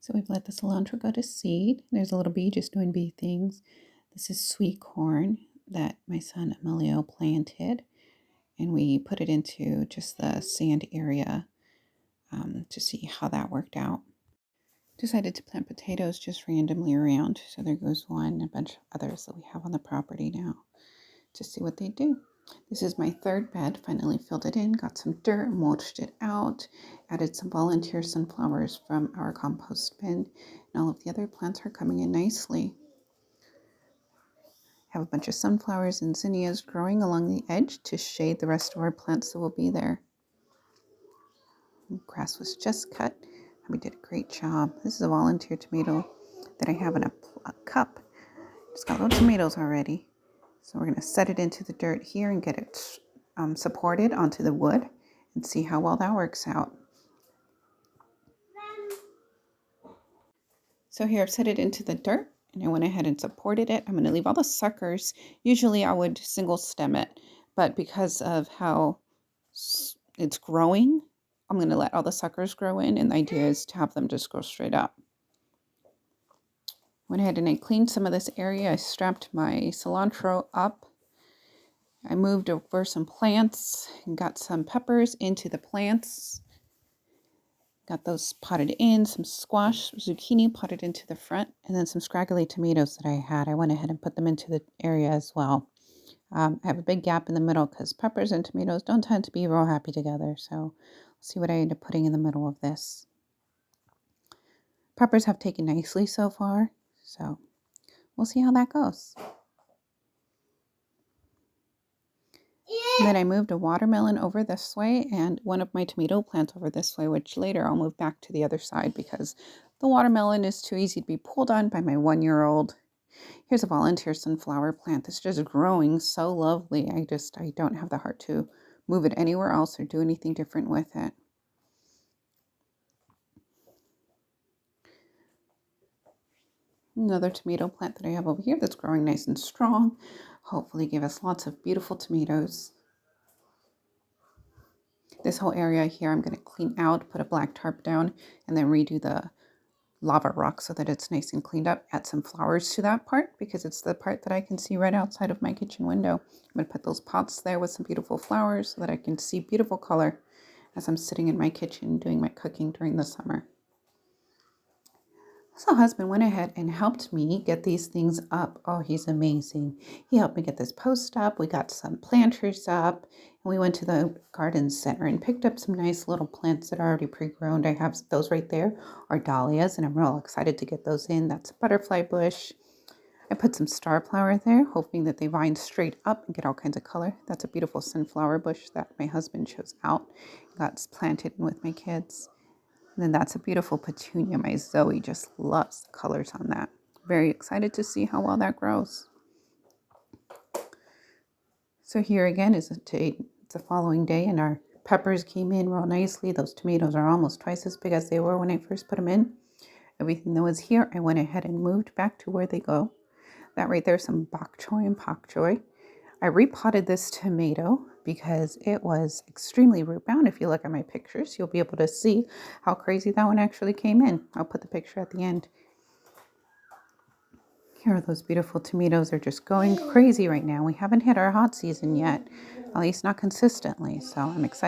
So we've let the cilantro go to seed. There's a little bee just doing bee things. This is sweet corn that my son Emilio planted, and we put it into just the sand area to see how that worked out. Decided to plant potatoes just randomly around. So there goes one, and a bunch of others that we have on the property now to see what they do. This is my third bed. Finally filled it in, got some dirt, mulched it out, added some volunteer sunflowers from our compost bin, and all of the other plants are coming in nicely. Have a bunch of sunflowers and zinnias growing along the edge to shade the rest of our plants that will be there. Grass was just cut. We did a great job. This is a volunteer tomato that I have in a cup. It's got little tomatoes already. So we're going to set it into the dirt here and get it supported onto the wood and see how well that works out. So here I've set it into the dirt and I went ahead and supported it. I'm going to leave all the suckers. Usually I would single stem it, but because of how it's growing, I'm going to let all the suckers grow in, and the idea is to have them just grow straight up. Went ahead and I cleaned some of this area. I strapped my cilantro up. I moved over some plants and got some peppers into the plants. Got those potted in, some squash, zucchini potted into the front, and then some scraggly tomatoes that I had. I went ahead and put them into the area as well. I have a big gap in the middle because peppers and tomatoes don't tend to be real happy together. So let's see what I end up putting in the middle of this. Peppers have taken nicely so far, so we'll see how that goes. And then I moved a watermelon over this way and one of my tomato plants over this way, which later I'll move back to the other side because the watermelon is too easy to be pulled on by my 1-year-old. Here's a volunteer sunflower plant that's just growing so lovely. I don't have the heart to move it anywhere else or do anything different with it. Another tomato plant that I have over here that's growing nice and strong. Hopefully give us lots of beautiful tomatoes. This whole area here I'm going to clean out, put a black tarp down, and then redo the lava rock so that it's nice and cleaned up. Add some flowers to that part because it's the part that I can see right outside of my kitchen window. I'm going to put those pots there with some beautiful flowers so that I can see beautiful color as I'm sitting in my kitchen doing my cooking during the summer. So husband went ahead and helped me get these things up. Oh, he's amazing. He helped me get this post up. We got some planters up, and we went to the garden center and picked up some nice little plants that are already pre-grown. I have those right there are dahlias, and I'm real excited to get those in. That's a butterfly bush. I put some star flower there, hoping that they vine straight up and get all kinds of color. That's a beautiful sunflower bush that my husband chose out, got planted with my kids. And then that's a beautiful petunia. My Zoe just loves the colors on that. Very excited to see how well that grows. So here again is it's a following day, and our peppers came in real nicely. Those tomatoes are almost twice as big as they were when I first put them in. Everything that was here, I went ahead and moved back to where they go. That right there is some bok choy and pak choy. I repotted this tomato because it was extremely root bound. If you look at my pictures, you'll be able to see how crazy that one actually came in. I'll put the picture at the end. Here are those beautiful tomatoes. They're just going crazy right now. We haven't hit our hot season yet, at least not consistently. So I'm excited.